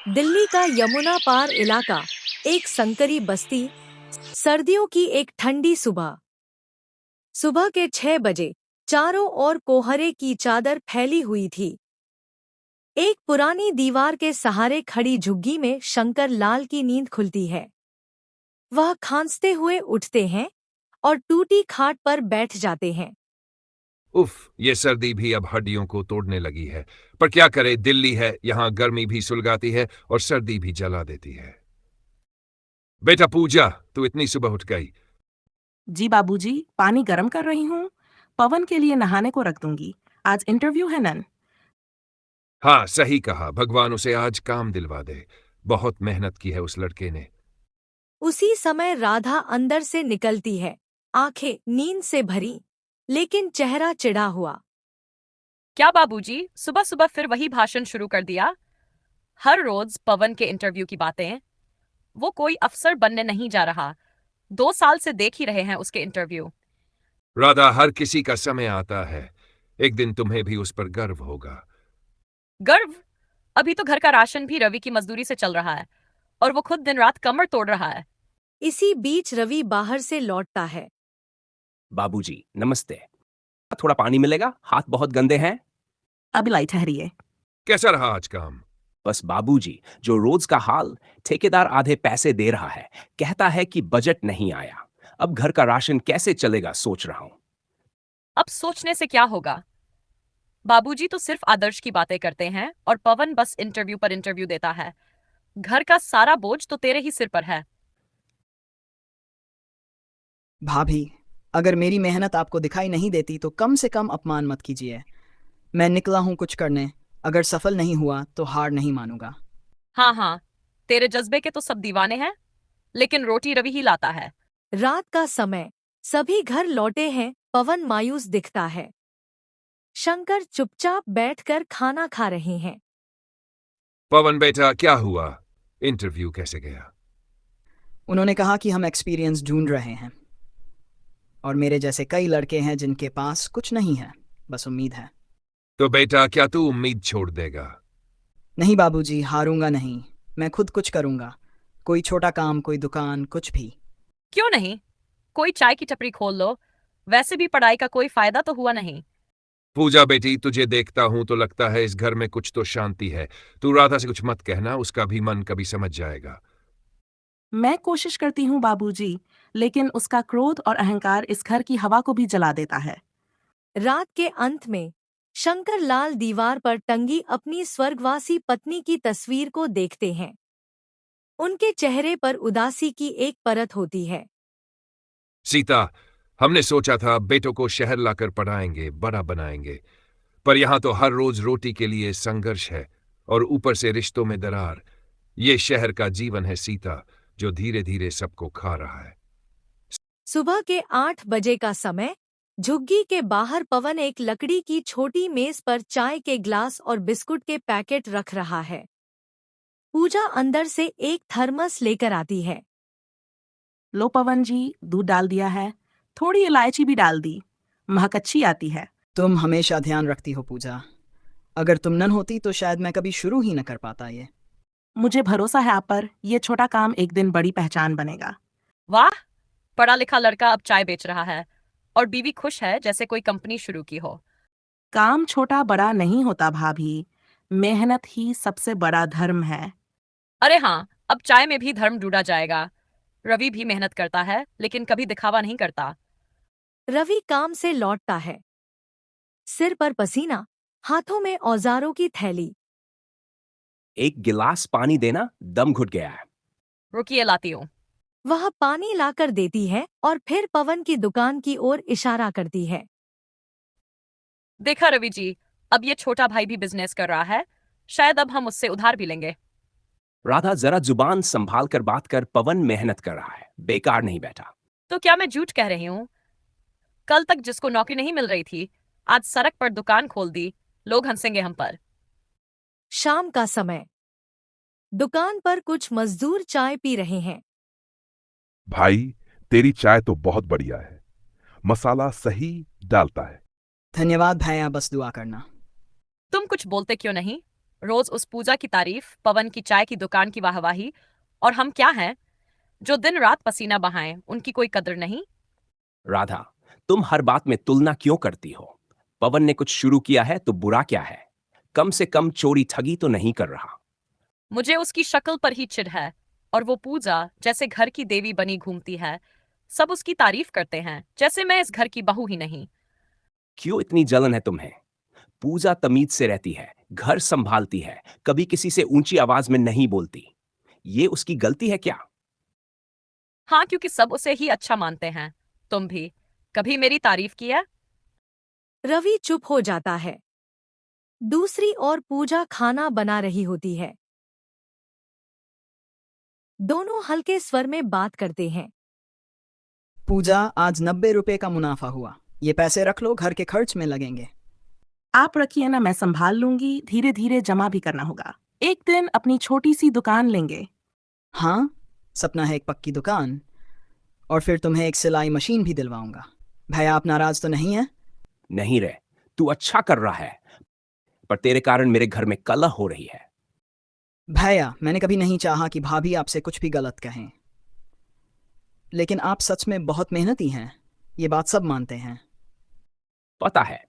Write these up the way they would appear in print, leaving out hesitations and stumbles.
दिल्ली का यमुना पार इलाका, एक संकरी बस्ती। सर्दियों की एक ठंडी सुबह। सुबह के 6 बजे चारों ओर कोहरे की चादर फैली हुई थी। एक पुरानी दीवार के सहारे खड़ी झुग्गी में शंकर लाल की नींद खुलती है। वह खांसते हुए उठते हैं और टूटी खाट पर बैठ जाते हैं। उफ, ये सर्दी भी अब हड्डियों को तोड़ने लगी है। पर क्या करे, दिल्ली है, यहाँ गर्मी भी सुलगाती है और सर्दी भी जला देती है। बेटा पूजा, तू इतनी सुबह उठ गई? जी बाबूजी, पानी गर्म कर रही हूँ। पवन के लिए नहाने को रख दूंगी। आज इंटरव्यू है नन। हाँ, सही कहा। भगवान उसे आज काम दिलवा दे। बहुत मेहनत की है उस लड़के ने। उसी समय राधा अंदर से निकलती है, आंखें नींद से भरी, लेकिन चेहरा चिढ़ा हुआ। क्या बाबूजी, सुबह सुबह फिर वही भाषण शुरू कर दिया? हर रोज पवन के इंटरव्यू की बातें। वो कोई अफसर बनने नहीं जा रहा। 2 साल से देख ही रहे हैं उसके इंटरव्यू। राधा, हर किसी का समय आता है। एक दिन तुम्हें भी उस पर गर्व होगा। गर्व? अभी तो घर का राशन भी रवि की मजदूरी से चल रहा है और वो खुद दिन रात कमर तोड़ रहा है। इसी बीच रवि बाहर से लौटता है। बाबूजी नमस्ते। थोड़ा पानी मिलेगा? हाथ बहुत गंदे हैं। अभी लाई ठहरिए। कैसा रहा आज काम? बस बाबूजी, जो रोज का हाल। ठेकेदार आधे पैसे दे रहा है, कहता है कि बजट नहीं आया। अब घर का राशन कैसे चलेगा सोच रहा हूं। अब सोचने से क्या होगा? बाबूजी तो सिर्फ आदर्श की बातें करते हैं और पवन बस इंटरव्यू पर इंटरव्यू देता है। घर का सारा बोझ तो तेरे ही सिर पर है। भाभी, अगर मेरी मेहनत आपको दिखाई नहीं देती तो कम से कम अपमान मत कीजिए। मैं निकला हूं कुछ करने। अगर सफल नहीं हुआ तो हार नहीं मानूंगा। हाँ हाँ, तेरे जज्बे के तो सब दीवाने हैं, लेकिन रोटी रवि ही लाता है। रात का समय, सभी घर लौटे हैं। पवन मायूस दिखता है। शंकर चुपचाप बैठकर खाना खा रहे हैं। पवन बेटा, क्या हुआ? इंटरव्यू कैसे गया? उन्होंने कहा कि हम एक्सपीरियंस ढूंढ रहे हैं और मेरे जैसे कई लड़के हैं जिनके पास कुछ नहीं है, बस उम्मीद है। तो बेटा, क्या तू उम्मीद छोड़ देगा? नहीं बाबूजी, हारूंगा नहीं। मैं खुद कुछ करूंगा। कोई छोटा काम, कोई दुकान, कुछ भी। क्यों नहीं? कोई चाय की टपरी खोल लो। वैसे भी पढ़ाई का कोई फायदा तो हुआ नहीं। पूजा बेटी, तुझे देखता हूं तो लगता है इस घर में कुछ तो शांति है। तू राधा से कुछ मत कहना, उसका भी मन कभी समझ जाएगा। मैं कोशिश करती हूँ बाबूजी, लेकिन उसका क्रोध और अहंकार इस घर की हवा को भी जला देता है। रात के अंत में शंकर लाल दीवार पर टंगी अपनी स्वर्गवासी पत्नी की तस्वीर को देखते हैं। उनके चेहरे पर उदासी की एक परत होती है। सीता, हमने सोचा था बेटों को शहर लाकर पढ़ाएंगे, बड़ा बनाएंगे, पर यहां तो हर रोज रोटी के लिए संघर्ष है और ऊपर से रिश्तों में दरार। ये शहर का जीवन है सीता, जो धीरे धीरे सबको खा रहा है। सुबह के 8 बजे का समय। झुग्गी के बाहर पवन एक लकड़ी की छोटी मेज पर चाय के ग्लास और बिस्कुट के पैकेट रख रहा है। पूजा अंदर से एक थर्मस लेकर आती है। लो पवन जी, दूध डाल दिया है। थोड़ी इलायची भी डाल दी। महक अच्छी आती है। तुम हमेशा ध्यान रखती हो पूजा। अगर तुम नन होती तो शायद मैं कभी शुरू ही न कर पाता ये। मुझे भरोसा है आप पर। ये छोटा काम एक दिन बड़ी पहचान बनेगा। वाह, पढ़ा लिखा लड़का अब चाय बेच रहा है और बीवी खुश है जैसे कोई कंपनी शुरू की हो। काम छोटा बड़ा नहीं होता भाभी। मेहनत ही सबसे बड़ा धर्म है। अरे हाँ, अब चाय में भी धर्म ढूंढा जाएगा। रवि भी मेहनत करता है, लेकिन कभी दिखावा नहीं करता। रवि काम से लौटता है, सिर पर पसीना, हाथों में औजारों की थैली। एक गिलास पानी देना, दम घुट गया है। रुकिए, लाती हूँ। वह पानी लाकर देती है और फिर पवन की दुकान की ओर इशारा करती है। देखा रवि जी, अब ये छोटा भाई भी बिजनेस कर रहा है। शायद अब हम उससे उधार भी लेंगे। राधा जरा जुबान संभाल कर बात कर। पवन मेहनत कर रहा है, बेकार नहीं बैठा। तो क्या मैं झूठ कह रही हूँ? कल तक जिसको नौकरी नहीं मिल रही थी, आज सड़क पर दुकान खोल दी। लोग हंसेंगे हम पर। शाम का समय। दुकान पर कुछ मजदूर चाय पी रहे हैं। भाई, तेरी चाय तो बहुत बढ़िया है। मसाला सही डालता है। धन्यवाद भैया, बस दुआ करना। तुम कुछ बोलते क्यों नहीं? रोज उस पूजा की तारीफ, पवन की चाय की दुकान की वाहवाही, और हम क्या हैं जो दिन रात पसीना बहाएं, उनकी कोई कदर नहीं। राधा, तुम हर बात में तुलना क्यों करती हो? पवन ने कुछ शुरू किया है तो बुरा क्या है? कम से कम चोरी ठगी तो नहीं कर रहा। मुझे उसकी शक्ल पर ही चिढ़ है, और वो पूजा जैसे घर की देवी बनी घूमती है। सब उसकी तारीफ करते हैं जैसे मैं इस घर की बहू ही नहीं। क्यों इतनी जलन है तुम्हें? पूजा तमीज से रहती है, घर संभालती है, कभी किसी से ऊंची आवाज में नहीं बोलती। ये उसकी गलती है क्या? हाँ, क्योंकि सब उसे ही अच्छा मानते हैं। तुम भी कभी मेरी तारीफ की है? रवि चुप हो जाता है। दूसरी ओर पूजा खाना बना रही होती है। दोनों हल्के स्वर में बात करते हैं। पूजा, आज 90 रुपए का मुनाफा हुआ। ये पैसे रख लो, घर के खर्च में लगेंगे। आप रखिए ना, मैं संभाल लूंगी। धीरे धीरे जमा भी करना होगा। एक दिन अपनी छोटी सी दुकान लेंगे। हाँ, सपना है एक पक्की दुकान। और फिर तुम्हें एक सिलाई मशीन भी दिलवाऊंगा। भैया, आप नाराज तो नहीं है? नहीं रे, तू अच्छा कर रहा है, पर तेरे कारण मेरे घर में कलह हो रही है। भैया, मैंने कभी नहीं चाहा कि भाभी आपसे कुछ भी गलत कहें, लेकिन आप सच में बहुत मेहनती हैं। ये बात सब मानते हैं। पता है,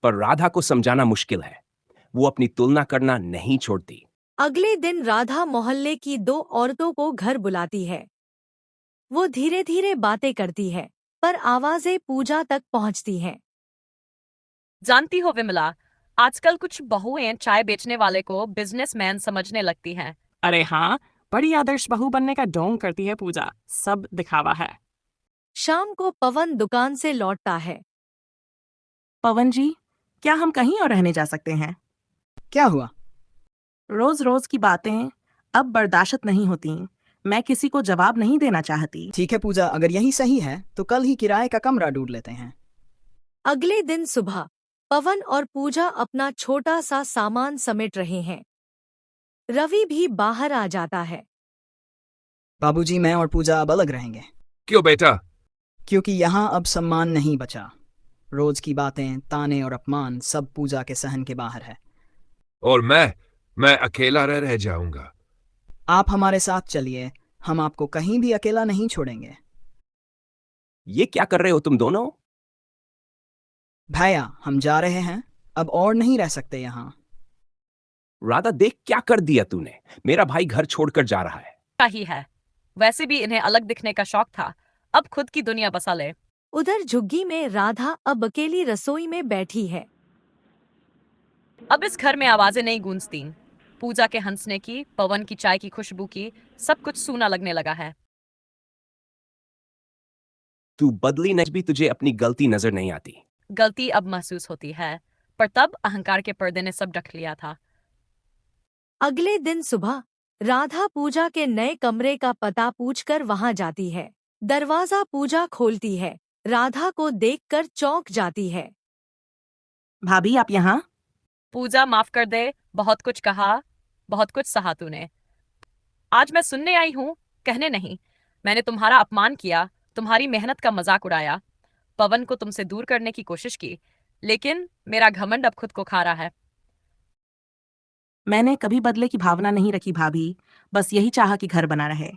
पर राधा को समझाना मुश्किल है। वो अपनी तुलना करना नहीं छोड़ती। अगले दिन राधा मोहल्ले की 2 औरतों को घर बुलाती है। वो धीरे धीरे बातें करती है, पर आवाजें पूजा तक पहुंचती हैं। जानती हो विमला, आजकल कुछ बहुएं चाय बेचने वाले को बिजनेसमैन समझने लगती हैं। अरे हाँ, बड़ी आदर्श बहू बनने का ढोंग करती है पूजा। सब दिखावा है। शाम को पवन दुकान से लौटता है। पवन जी, क्या हम कहीं और रहने जा सकते हैं? क्या हुआ? रोज रोज की बातें अब बर्दाश्त नहीं होती। मैं किसी को जवाब नहीं देना चाहती। ठीक है पूजा, अगर यही सही है तो कल ही किराए का कमरा ढूंढ लेते हैं। अगले दिन सुबह पवन और पूजा अपना छोटा सा सामान समेट रहे हैं। रवि भी बाहर आ जाता है। बाबूजी, मैं और पूजा अब अलग रहेंगे, क्यों बेटा? क्योंकि यहाँ अब सम्मान नहीं बचा। रोज की बातें, ताने और अपमान सब पूजा के सहन के बाहर है। और मैं अकेला रह जाऊंगा। आप हमारे साथ चलिए, हम आपको कहीं भी अकेला नहीं छोड़ेंगे। ये क्या कर रहे हो तुम दोनों? भैया, हम जा रहे हैं, अब और नहीं रह सकते यहाँ। राधा, देख क्या कर दिया तूने। मेरा भाई घर छोड़कर जा रहा है। क्या ही है, वैसे भी इन्हें अलग दिखने का शौक था। अब खुद की दुनिया बसा ले। उधर झुग्गी में राधा अब अकेली रसोई में बैठी है। अब इस घर में आवाजें नहीं गूंजती। पूजा के हंसने की, पवन की चाय की खुशबू की, सब कुछ सूना लगने लगा है। तू बदली नहीं भी तुझे अपनी गलती नजर नहीं आती। गलती अब महसूस होती है, पर तब अहंकार के पर्दे ने सब ढक लिया था। अगले दिन सुबह राधा पूजा के नए कमरे का पता पूछकर वहां जाती है। दरवाजा पूजा खोलती है। राधा को देखकर चौंक जाती है। भाभी, आप यहाँ? पूजा, माफ कर दे, बहुत कुछ कहा, बहुत कुछ सहा तूने। आज मैं सुनने आई हूँ, कहने नहीं। मैंने तुम्हारा अपमान किया, तुम्हारी मेहनत का मजाक उड़ाया, पवन को तुमसे दूर करने की कोशिश की, लेकिन मेरा घमंड अब खुद को खा रहा है। मैंने कभी बदले की भावना नहीं रखी भाभी, बस यही चाहा कि घर बना रहे।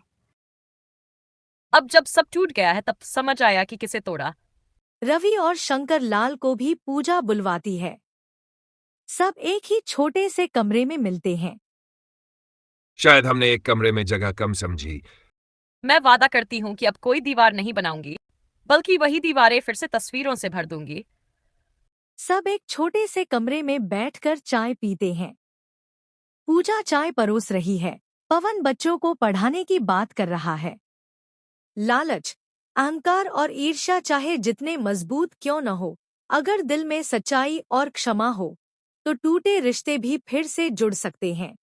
अब जब सब टूट गया है, तब समझ आया कि किसे तोड़ा। रवि और शंकर लाल को भी पूजा बुलवाती है। सब एक ही छोटे से कमरे में मिलते हैं। शायद हमने एक कमरे में जगह कम समझी। मैं वादा करती हूँ कि अब कोई दीवार नहीं बनाऊंगी, बल्कि वही दीवारें फिर से तस्वीरों से भर दूंगी। सब एक छोटे से कमरे में बैठकर चाय पीते हैं। पूजा चाय परोस रही है। पवन बच्चों को पढ़ाने की बात कर रहा है। लालच, अहंकार और ईर्ष्या चाहे जितने मजबूत क्यों न हो, अगर दिल में सच्चाई और क्षमा हो तो टूटे रिश्ते भी फिर से जुड़ सकते हैं।